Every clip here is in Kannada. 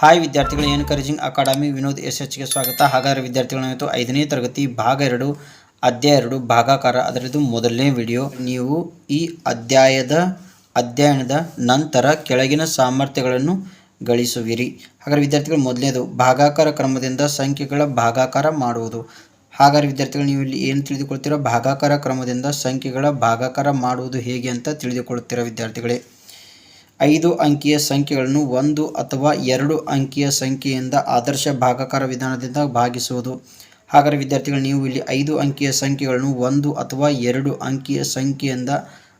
ಹಾಯ್ ವಿದ್ಯಾರ್ಥಿಗಳು, ಎನ್ಕರೇಜಿಂಗ್ ಅಕಾಡೆಮಿ ವಿನೋದ್ SH ಗೆ ಸ್ವಾಗತ. ಹಾಗಾದರೆ ವಿದ್ಯಾರ್ಥಿಗಳು, 5ನೇ ತರಗತಿ ಭಾಗ 2 ಅಧ್ಯಾಯ 2 ಭಾಗಾಕಾರ, ಅದರದ್ದು ಮೊದಲನೇ ವಿಡಿಯೋ. ನೀವು ಈ ಅಧ್ಯಯನದ ನಂತರ ಕೆಳಗಿನ ಸಾಮರ್ಥ್ಯಗಳನ್ನು ಗಳಿಸುವಿರಿ. ಹಾಗಾದರೆ ವಿದ್ಯಾರ್ಥಿಗಳು, ಮೊದಲನೇದು ಭಾಗಾಕಾರ ಕ್ರಮದಿಂದ ಸಂಖ್ಯೆಗಳ ಭಾಗಾಕಾರ ಮಾಡುವುದು. ಹಾಗಾದರೆ ವಿದ್ಯಾರ್ಥಿಗಳು, ನೀವು ಇಲ್ಲಿ ಏನು ತಿಳಿದುಕೊಳ್ತೀರಾ? ಭಾಗಾಕಾರ ಕ್ರಮದಿಂದ ಸಂಖ್ಯೆಗಳ ಭಾಗಾಕಾರ ಮಾಡುವುದು ಹೇಗೆ ಅಂತ ತಿಳಿದುಕೊಳ್ಳುತ್ತೀರಾ ವಿದ್ಯಾರ್ಥಿಗಳೇ. 5 ಅಂಕಿಯ ಸಂಖ್ಯೆಗಳನ್ನು 1 ಅಥವಾ 2 ಅಂಕಿಯ ಸಂಖ್ಯೆಯಿಂದ ಆದರ್ಶ ಭಾಗಾಕಾರ ವಿಧಾನದಿಂದ ಭಾಗಿಸುವುದು. ಹಾಗಾದರೆ ವಿದ್ಯಾರ್ಥಿಗಳು, ನೀವು ಇಲ್ಲಿ 5 ಅಂಕಿಯ ಸಂಖ್ಯೆಗಳನ್ನು 1 ಅಥವಾ 2 ಅಂಕಿಯ ಸಂಖ್ಯೆಯಿಂದ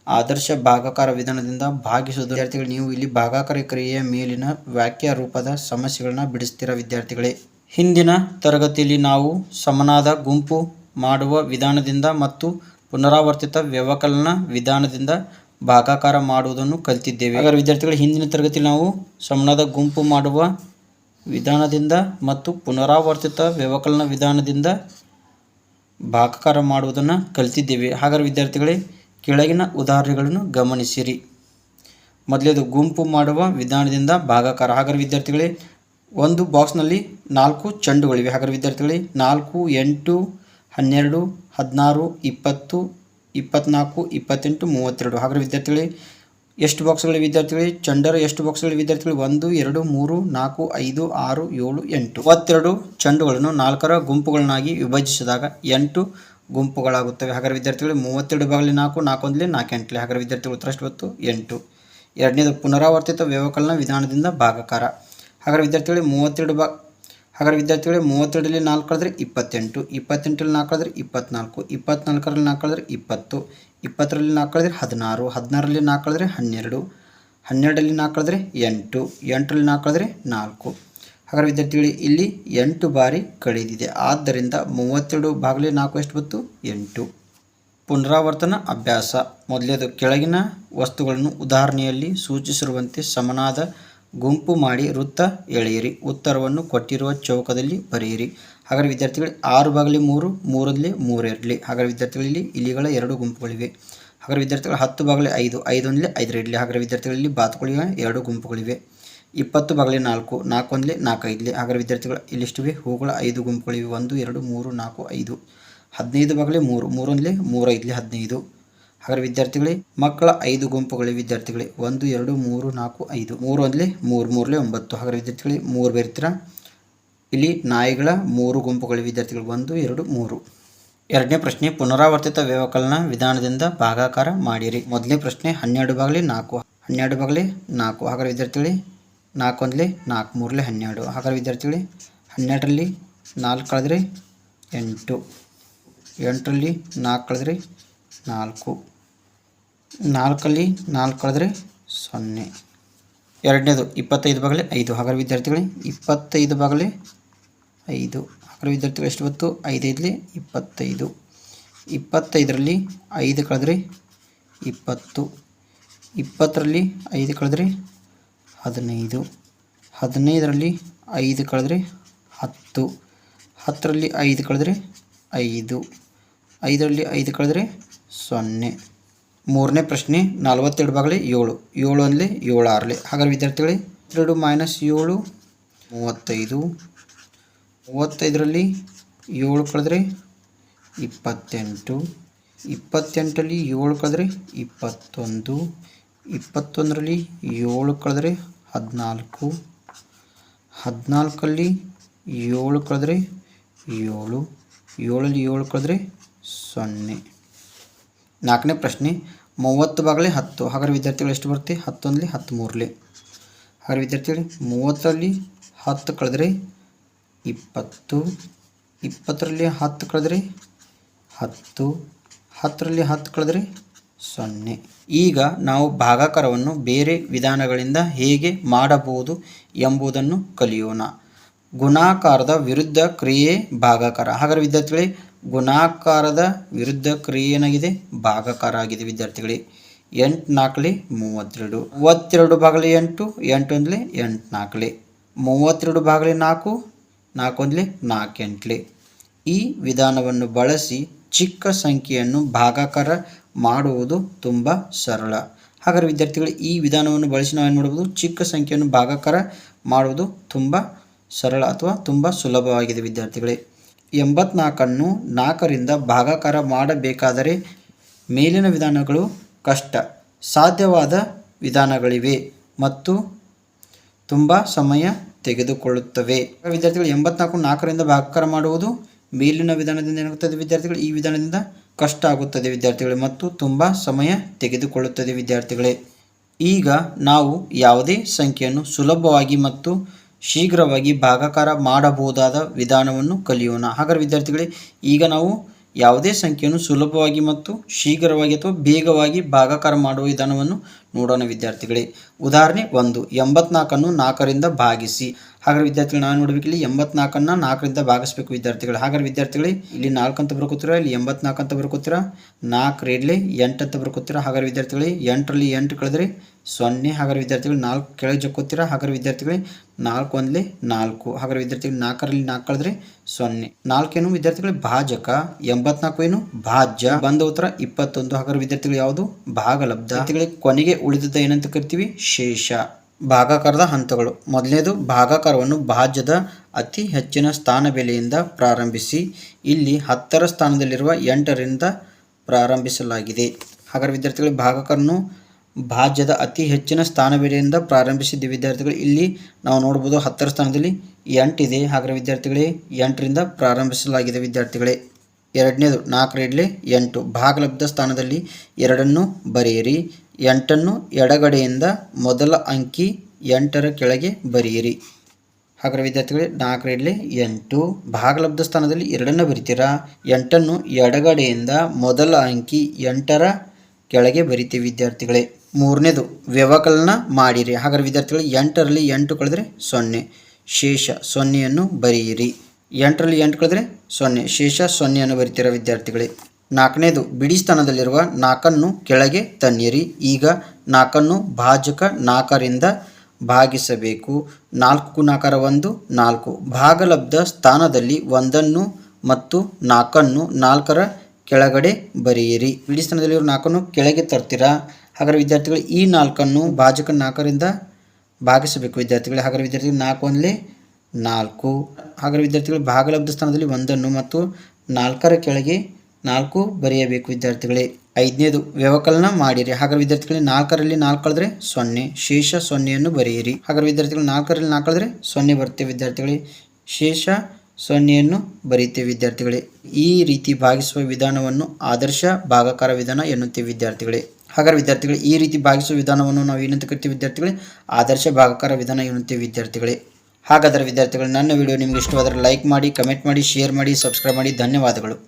ಆದರ್ಶ ಭಾಗಾಕಾರ ವಿಧಾನದಿಂದ ಭಾಗಿಸುವುದು. ವಿದ್ಯಾರ್ಥಿಗಳು, ನೀವು ಇಲ್ಲಿ ಭಾಗಾಕಾರ ಕ್ರಿಯೆಯ ಮೇಲಿನ ವಾಕ್ಯ ರೂಪದ ಸಮಸ್ಯೆಗಳನ್ನ ಬಿಡಿಸ್ತೀರಾ ವಿದ್ಯಾರ್ಥಿಗಳೇ. ಹಿಂದಿನ ತರಗತಿಯಲ್ಲಿ ನಾವು ಸಮನಾದ ಗುಂಪು ಮಾಡುವ ವಿಧಾನದಿಂದ ಮತ್ತು ಪುನರಾವರ್ತಿತ ವ್ಯವಕಲನ ವಿಧಾನದಿಂದ ಭಾಗಾಕಾರ ಮಾಡುವುದನ್ನು ಕಲಿತಿದ್ದೇವೆ. ಹಾಗಾದರೆ ವಿದ್ಯಾರ್ಥಿಗಳು, ಹಿಂದಿನ ತರಗತಿಯಲ್ಲಿ ನಾವು ಸಮನಾದ ಗುಂಪು ಮಾಡುವ ವಿಧಾನದಿಂದ ಮತ್ತು ಪುನರಾವರ್ತಿತ ವ್ಯವಕಲನ ವಿಧಾನದಿಂದ ಭಾಗಾಕಾರ ಮಾಡುವುದನ್ನು ಕಲಿತಿದ್ದೇವೆ. ಹಾಗಾದರೆ ವಿದ್ಯಾರ್ಥಿಗಳೇ, ಕೆಳಗಿನ ಉದಾಹರಣೆಗಳನ್ನು ಗಮನಿಸಿರಿ. ಮೊದಲೇದು ಗುಂಪು ಮಾಡುವ ವಿಧಾನದಿಂದ ಭಾಗಾಕಾರ. ಹಾಗಾದರೆ ವಿದ್ಯಾರ್ಥಿಗಳೇ, ಒಂದು ಬಾಕ್ಸ್ನಲ್ಲಿ 4 ಚೆಂಡುಗಳಿವೆ. ಹಾಗಾದರೆ ವಿದ್ಯಾರ್ಥಿಗಳೇ, 4, 8, 12, 16, 20, 24, 28, 32. ಹಾಗಾದರೆ ವಿದ್ಯಾರ್ಥಿಗಳೇ, ಎಷ್ಟು ಬಾಕ್ಸ್ಗಳಿವೆ ವಿದ್ಯಾರ್ಥಿಗಳೇ? ಚೆಂಡರ ಎಷ್ಟು ಬಾಕ್ಸ್ಗಳಿವೆ ವಿದ್ಯಾರ್ಥಿಗಳು? 1, 2, 3, 4, 5, 6, 7, 8. 32 ಚೆಂಡುಗಳನ್ನು 4ರ ಗುಂಪುಗಳನ್ನಾಗಿ ವಿಭಜಿಸಿದಾಗ 8 ಗುಂಪುಗಳಾಗುತ್ತವೆ. ಹಾಗಾದರೆ ವಿದ್ಯಾರ್ಥಿಗಳು, 32 ಭಾಗಲಿ 4, 4 1 4 8. ಹಾಗಾದರೆ ವಿದ್ಯಾರ್ಥಿಗಳು, ಉತ್ತರ ಎಷ್ಟು ಬಂತು? 8. ಎರಡನೇದು ಪುನರಾವರ್ತಿತ ವ್ಯವಕಲನ ವಿಧಾನದಿಂದ ಭಾಗಾಕಾರ. ಹಾಗಾದರೆ ವಿದ್ಯಾರ್ಥಿಗಳೇ, 32ರಲ್ಲಿ 4 ಕಳೆದ್ರೆ 28, 28ರಲ್ಲಿ 4 ಕಳೆದ್ರೆ 24, 24ರಲ್ಲಿ 4 ಕಳೆದ್ರೆ 20, 20ರಲ್ಲಿ 4 ಕಳೆದ್ರೆ 16, 16ರಲ್ಲಿ 4 ಕಳೆದ್ರೆ 12, 12ರಲ್ಲಿ 4 ಕಳೆದ್ರೆ 8, 8ರಲ್ಲಿ 4 ಕಳೆದ್ರೆ 4. ಹಾಗಾದರೆ ವಿದ್ಯಾರ್ಥಿಗಳು, ಇಲ್ಲಿ 8 ಬಾರಿ ಕಳೆದಿದೆ. ಆದ್ದರಿಂದ 32 ಭಾಗಲಿ 4 ಎಷ್ಟು ಬಂತು? 8. ಪುನರಾವರ್ತನ ಅಭ್ಯಾಸ. ಮೊದಲೇದು, ಕೆಳಗಿನ ವಸ್ತುಗಳನ್ನು ಉದಾಹರಣೆಯಲ್ಲಿ ಸೂಚಿಸಿರುವಂತೆ ಸಮನಾದ ಗುಂಪು ಮಾಡಿ ವೃತ್ತ ಎಳೆಯಿರಿ. ಉತ್ತರವನ್ನು ಕೊಟ್ಟಿರುವ ಚೌಕದಲ್ಲಿ ಬರೆಯಿರಿ. ಹಾಗಾದರೆ ವಿದ್ಯಾರ್ಥಿಗಳು, 6 ಭಾಗಲಿ 3, 3ರಲ್ಲಿ 3 ಇರಲಿ. ಹಾಗಾದರೆ ವಿದ್ಯಾರ್ಥಿಗಳಲ್ಲಿ ಇಲಿಗಳ 2 ಗುಂಪುಗಳಿವೆ. ಹಾಗಾದರೆ ವಿದ್ಯಾರ್ಥಿಗಳು, 10 ಭಾಗಲಿ 5, 5 1ಲಿ 5 ಇರಲಿ. ಹಾಗಾದರೆ ವಿದ್ಯಾರ್ಥಿಗಳಲ್ಲಿ ಬಾತುಗಳಿಗೆ 2 ಗುಂಪುಗಳಿವೆ. 20 ಭಾಗಲಿ 4, 4 1ಲಿ 4 5ಲಿ. ಹಾಗಾದರೆ ವಿದ್ಯಾರ್ಥಿಗಳು, ಇಲ್ಲಿಷ್ಟಿವೆ ಹೂಗಳ 5 ಗುಂಪುಗಳಿವೆ. 1 2 3 4 5. 15 ಭಾಗಲಿ 3, 3 1ಲಿ 3 5ಲಿ 15. ಹಾಗಾದರೆ ವಿದ್ಯಾರ್ಥಿಗಳೇ, ಮಕ್ಕಳ 5 ಗುಂಪುಗಳಿವೆ ವಿದ್ಯಾರ್ಥಿಗಳೇ. 1 2 3 4 5. 3 1ಲಿ 3, 3ಲಿ 9. ಹಾಗಾದರೆ ವಿದ್ಯಾರ್ಥಿಗಳೇ, 3 ಬೇರ್ತೀರಾ? ಇಲ್ಲಿ ನಾಯಿಗಳ 3 ಗುಂಪುಗಳಿವೆ ವಿದ್ಯಾರ್ಥಿಗಳು. 1 2 3. ಎರಡನೇ ಪ್ರಶ್ನೆ, ಪುನರಾವರ್ತಿತ ವ್ಯವಕಲನ ವಿಧಾನದಿಂದ ಭಾಗಾಕಾರ ಮಾಡಿರಿ. ಮೊದಲನೇ ಪ್ರಶ್ನೆ, 12 ಭಾಗಲಿ 4, 12 ಭಾಗಲಿ 4. ಹಾಗಾದರೆ ವಿದ್ಯಾರ್ಥಿಗಳೇ, 4 1ಲಿ 4, 3ಲಿ 12. ಹಾಗಾದರೆ ವಿದ್ಯಾರ್ಥಿಗಳೇ, 12ರಲ್ಲಿ 4 ಕಳೆದ್ರೆ 8, 8ರಲ್ಲಿ 4 ಕಳೆದ್ರೆ 4, 4ರಲ್ಲಿ 4 ಕಳೆದ್ರೆ 0. ಎರಡನೇದು, 25 ಭಾಗಲಿ 5. ಹಾಗಾದರೆ ವಿದ್ಯಾರ್ಥಿಗಳೇ, 25 ಭಾಗಲಿ 5. ಹಾಗಾದರೆ ವಿದ್ಯಾರ್ಥಿಗಳು, ಎಷ್ಟು ಬಂತು? 5 5ಲಿ 25. 25ರಲ್ಲಿ 5 ಕಳೆದ್ರೆ 20, 20ರಲ್ಲಿ 5 ಕಳೆದ್ರೆ 15, 15ರಲ್ಲಿ 5 ಕಳೆದ್ರೆ 10, 10ರಲ್ಲಿ 5 ಕಳೆದ್ರೆ 5, 5ರಲ್ಲಿ 5 ಕಳೆದ್ರೆ 0. ಮೂರನೇ ಪ್ರಶ್ನೆ, 42 ಭಾಗಲಿ 7, 7 1ಲಿ 7 6ಲಿ. ಹಾಗಾದರೆ ವಿದ್ಯಾರ್ಥಿಗಳೇ, 2 - 7 35, 35ರಲ್ಲಿ 7 ಕಳೆದ್ರೆ 28, 28ರಲ್ಲಿ 7 ಕಳೆದ್ರೆ 21, 21ರಲ್ಲಿ 7 ಕಳೆದ್ರೆ 14, 14ರಲ್ಲಿ 7 ಕಳೆದ್ರೆ 7, 7ರಲ್ಲಿ 7 ಕಳೆದ್ರೆ 0. ನಾಲ್ಕನೇ ಪ್ರಶ್ನೆ, 30 ಭಾಗಲಿ 10. ಹಾಗಾದರೆ ವಿದ್ಯಾರ್ಥಿಗಳು, ಎಷ್ಟು ಬರುತ್ತೆ? 10 1ಲಿ 13ಲಿ. ಹಾಗಾದರೆ ವಿದ್ಯಾರ್ಥಿಗಳು, 30ರಲ್ಲಿ 10 ಕಳೆದ್ರೆ 20, 20ರಲ್ಲಿ 10 ಕಳೆದ್ರೆ 10, 10ರಲ್ಲಿ 10 ಕಳೆದ್ರೆ 0. ಈಗ ನಾವು ಭಾಗಾಕಾರವನ್ನು ಬೇರೆ ವಿಧಾನಗಳಿಂದ ಹೇಗೆ ಮಾಡಬಹುದು ಎಂಬುದನ್ನು ಕಲಿಯೋಣ. ಗುಣಾಕಾರದ ವಿರುದ್ಧ ಕ್ರಿಯೆ ಭಾಗಾಕಾರ. ಹಾಗಾದರೆ ವಿದ್ಯಾರ್ಥಿಗಳೇ, ಗುಣಾಕಾರದ ವಿರುದ್ಧ ಕ್ರಿಯೆ ಏನಾಗಿದೆ? ಭಾಗಾಕಾರ ಆಗಿದೆ ವಿದ್ಯಾರ್ಥಿಗಳೇ. 8 4ಲಿ 32, 32 ಭಾಗಲಿ 8, 8 1ಲಿ 8 4ಲಿ. 32 ಭಾಗಲಿ 4, 4 1ಲಿ 4 8ಲಿ. ಈ ವಿಧಾನವನ್ನು ಬಳಸಿ ಚಿಕ್ಕ ಸಂಖ್ಯೆಯನ್ನು ಭಾಗಾಕಾರ ಮಾಡುವುದು ತುಂಬ ಸರಳ. ಹಾಗಾದರೆ ವಿದ್ಯಾರ್ಥಿಗಳು, ಈ ವಿಧಾನವನ್ನು ಬಳಸಿ ನಾವೇನು ಮಾಡಬಹುದು? ಚಿಕ್ಕ ಸಂಖ್ಯೆಯನ್ನು ಭಾಗಾಕಾರ ಮಾಡುವುದು ತುಂಬ ಸರಳ ಅಥವಾ ತುಂಬ ಸುಲಭವಾಗಿದೆ ವಿದ್ಯಾರ್ಥಿಗಳೇ. 84ಅನ್ನು 4ರಿಂದ ಭಾಗಾಕಾರ ಮಾಡಬೇಕಾದರೆ ಮೇಲಿನ ವಿಧಾನಗಳು ಕಷ್ಟ ಸಾಧ್ಯವಾದ ವಿಧಾನಗಳಿವೆ ಮತ್ತು ತುಂಬ ಸಮಯ ತೆಗೆದುಕೊಳ್ಳುತ್ತವೆ. ವಿದ್ಯಾರ್ಥಿಗಳು 84 4ರಿಂದ ಭಾಗಾಕಾರ ಮಾಡುವುದು ಮೇಲಿನ ವಿಧಾನದಿಂದ ಏನಾಗುತ್ತದೆ ವಿದ್ಯಾರ್ಥಿಗಳು, ಈ ವಿಧಾನದಿಂದ ಕಷ್ಟ ಆಗುತ್ತದೆ ವಿದ್ಯಾರ್ಥಿಗಳೇ ಮತ್ತು ತುಂಬ ಸಮಯ ತೆಗೆದುಕೊಳ್ಳುತ್ತದೆ ವಿದ್ಯಾರ್ಥಿಗಳೇ. ಈಗ ನಾವು ಯಾವುದೇ ಸಂಖ್ಯೆಯನ್ನು ಸುಲಭವಾಗಿ ಮತ್ತು ಶೀಘ್ರವಾಗಿ ಭಾಗಾಕಾರ ಮಾಡಬಹುದಾದ ವಿಧಾನವನ್ನು ಕಲಿಯೋಣ. ಹಾಗಾದರೆ ವಿದ್ಯಾರ್ಥಿಗಳೇ, ಈಗ ನಾವು ಯಾವುದೇ ಸಂಖ್ಯೆಯನ್ನು ಸುಲಭವಾಗಿ ಮತ್ತು ಶೀಘ್ರವಾಗಿ ಅಥವಾ ಬೇಗವಾಗಿ ಭಾಗಾಕಾರ ಮಾಡುವ ವಿಧಾನವನ್ನು ನೋಡೋಣ ವಿದ್ಯಾರ್ಥಿಗಳೇ. ಉದಾಹರಣೆ 1, 84ಅನ್ನು 4ರಿಂದ ಭಾಗಿಸಿ. ಹಾಗಾದರೆ ವಿದ್ಯಾರ್ಥಿಗಳು ನಾವು ನೋಡಬೇಕು, ಇಲ್ಲಿ 84ಅನ್ನು 4ರಿಂದ ಭಾಗಿಸಬೇಕು ವಿದ್ಯಾರ್ಥಿಗಳು. ಹಾಗಾದರೆ ವಿದ್ಯಾರ್ಥಿಗಳೇ, ಇಲ್ಲಿ 4 ಅಂತ ಬರ್ಕೋತೀರಾ, ಇಲ್ಲಿ 84 ಅಂತ ಬರ್ಕೋತೀರಾ, 4 ರೇಡ್ಲೆ 8 ಅಂತ ಬರ್ಕೋತೀರಾ. ಹಾಗಾದರೆ ವಿದ್ಯಾರ್ಥಿಗಳೇ, 8ರಲ್ಲಿ 8 ಕಳೆದ್ರೆ 0. ಹಾಗಾದರೆ ವಿದ್ಯಾರ್ಥಿಗಳು 4 ಕೆಳಗೆ ಜಕ್ಕೋತೀರಾ. ಹಾಗಾದರೆ ವಿದ್ಯಾರ್ಥಿಗಳೇ, 4 1 4. ಹಾಗಾದರೆ ವಿದ್ಯಾರ್ಥಿಗಳು 4ರಲ್ಲಿ 4 ಕಳೆದ್ರೆ 0. 4 ಏನು ವಿದ್ಯಾರ್ಥಿಗಳೇ ಭಾಜಕ, 84 ಏನು ಭಾಜ್ಯ. ಬಂದ ಉತ್ತರ 21. ಹಾಗಾದರೆ ವಿದ್ಯಾರ್ಥಿಗಳು ಯಾವುದು ಭಾಗಲಬ್ಧ. ವಿದ್ಯಾರ್ಥಿಗಳಿಗೆ ಕೊನೆಗೆ ಉಳಿದದ್ದು ಏನಂತ ಕರಿತೀವಿ, ಶೇಷ. ಭಾಗಾಕಾರದ ಹಂತಗಳು. ಮೊದಲನೇದು, ಭಾಗಾಕಾರವನ್ನು ಭಾಜ್ಯದ ಅತಿ ಹೆಚ್ಚಿನ ಸ್ಥಾನ ಬೆಲೆಯಿಂದ ಪ್ರಾರಂಭಿಸಿ. ಇಲ್ಲಿ 10ರ ಸ್ಥಾನದಲ್ಲಿರುವ 8ರಿಂದ ಪ್ರಾರಂಭಿಸಲಾಗಿದೆ. ಹಾಗಾದರೆ ವಿದ್ಯಾರ್ಥಿಗಳು ಭಾಗಾಕಾರವನ್ನು ಭಾಜ್ಯದ ಅತಿ ಹೆಚ್ಚಿನ ಸ್ಥಾನ ಬೆಲೆಯಿಂದ ಪ್ರಾರಂಭಿಸಿದ್ದ ವಿದ್ಯಾರ್ಥಿಗಳು ಇಲ್ಲಿ ನಾವು ನೋಡ್ಬೋದು 10ರ ಸ್ಥಾನದಲ್ಲಿ 8 ಇದೆ. ಹಾಗಾದರೆ ವಿದ್ಯಾರ್ಥಿಗಳೇ, 8ರಿಂದ ಪ್ರಾರಂಭಿಸಲಾಗಿದೆ ವಿದ್ಯಾರ್ಥಿಗಳೇ. ಎರಡನೇದು, 4 ರೇಡ್ಲೆ 8 ಭಾಗಲಬ್ಧ ಸ್ಥಾನದಲ್ಲಿ 2ಅನ್ನು ಬರೆಯಿರಿ. 8ಅನ್ನು ಎಡಗಡೆಯಿಂದ ಮೊದಲ ಅಂಕಿ 8ರ ಕೆಳಗೆ ಬರೆಯಿರಿ. ಹಾಗಾದರೆ ವಿದ್ಯಾರ್ಥಿಗಳೇ, 4 ರೇಡ್ಲೆ 8 ಭಾಗಲಬ್ಧ ಸ್ಥಾನದಲ್ಲಿ 2ಅನ್ನು ಬರಿತೀರಾ. 8ಅನ್ನು ಎಡಗಡೆಯಿಂದ ಮೊದಲ ಅಂಕಿ 8ರ ಕೆಳಗೆ ಬರಿತೀವಿ ವಿದ್ಯಾರ್ಥಿಗಳೇ. ಮೂರನೇದು, ವ್ಯವಕಲನ ಮಾಡಿರಿ. ಹಾಗಾದರೆ ವಿದ್ಯಾರ್ಥಿಗಳು 8ರಲ್ಲಿ 8 ಕಳೆದ್ರೆ 0, ಶೇಷ 0ಯನ್ನು ಬರೆಯಿರಿ. 8ರಲ್ಲಿ 8 ಕಳೆದ್ರೆ 0, ಶೇಷ 0ಯನ್ನು ಬರಿತೀರಾ ವಿದ್ಯಾರ್ಥಿಗಳೇ. ನಾಲ್ಕನೇದು, ಬಿಡಿ ಸ್ಥಾನದಲ್ಲಿರುವ 4ಅನ್ನು ಕೆಳಗೆ ತನ್ನಿರಿ. ಈಗ 4ಅನ್ನು ಭಾಜಕ 4ರಿಂದ ಭಾಗಿಸಬೇಕು. 4 4 1 4. ಭಾಗಲಬ್ಧ ಸ್ಥಾನದಲ್ಲಿ 1ಅನ್ನು ಮತ್ತು 4ಅನ್ನು 4ರ ಕೆಳಗಡೆ ಬರೆಯಿರಿ. ಬಿಡಿ ಸ್ಥಾನದಲ್ಲಿರುವ 4ಅನ್ನು ಕೆಳಗೆ ತರ್ತೀರಾ. ಹಾಗಾದರೆ ವಿದ್ಯಾರ್ಥಿಗಳು ಈ 4ಅನ್ನು ಭಾಜಕ 4ರಿಂದ ಭಾಗಿಸಬೇಕು ವಿದ್ಯಾರ್ಥಿಗಳೇ. ಹಾಗಾದರೆ ವಿದ್ಯಾರ್ಥಿಗಳು 4 1 4. ಹಾಗಾದರೆ ವಿದ್ಯಾರ್ಥಿಗಳು ಭಾಗಲಬ್ಧ ಸ್ಥಾನದಲ್ಲಿ 1ಅನ್ನು ಮತ್ತು 4ರ ಕೆಳಗೆ 4 ಬರೆಯಬೇಕು ವಿದ್ಯಾರ್ಥಿಗಳೇ. ಐದನೇದು, ವ್ಯವಕಲನ ಮಾಡಿರಿ. ಹಾಗಾದರೆ ವಿದ್ಯಾರ್ಥಿಗಳೇ, 4ರಲ್ಲಿ 4 ಕಳೆದ್ರೆ 0, ಶೇಷ 0ಯನ್ನು ಬರೆಯಿರಿ. ಹಾಗಾದರೆ ವಿದ್ಯಾರ್ಥಿಗಳು 4ರಲ್ಲಿ 4 ಕಳೆದ್ರೆ 0 ಬರುತ್ತೆ ವಿದ್ಯಾರ್ಥಿಗಳೇ, ಶೇಷ 0ಯನ್ನು ಬರೀತೇವೆ ವಿದ್ಯಾರ್ಥಿಗಳೇ. ಈ ರೀತಿ ಭಾಗಿಸುವ ವಿಧಾನವನ್ನು ಆದರ್ಶ ಭಾಗಾಕಾರ ವಿಧಾನ ಎನ್ನುತ್ತೇವೆ ವಿದ್ಯಾರ್ಥಿಗಳೇ. ಹಾಗಾದರೆ ವಿದ್ಯಾರ್ಥಿಗಳೇ, ಈ ರೀತಿ ಭಾಗಿಸುವ ವಿಧಾನವನ್ನು ನಾವು ಏನಂತ ಕರಿತೀವಿ ವಿದ್ಯಾರ್ಥಿಗಳೇ, ಆದರ್ಶ ಭಾಗಾಕಾರ ವಿಧಾನ ಎನ್ನುತ್ತೇವೆ ವಿದ್ಯಾರ್ಥಿಗಳೇ. ಹಾಗಾದರೆ ವಿದ್ಯಾರ್ಥಿಗಳು, ನನ್ನ ವಿಡಿಯೋ ನಿಮಗೆ ಇಷ್ಟವಾದರೆ ಲೈಕ್ ಮಾಡಿ, ಕಮೆಂಟ್ ಮಾಡಿ, ಶೇರ್ ಮಾಡಿ, ಸಬ್ಸ್ಕ್ರೈಬ್ ಮಾಡಿ. ಧನ್ಯವಾದಗಳು.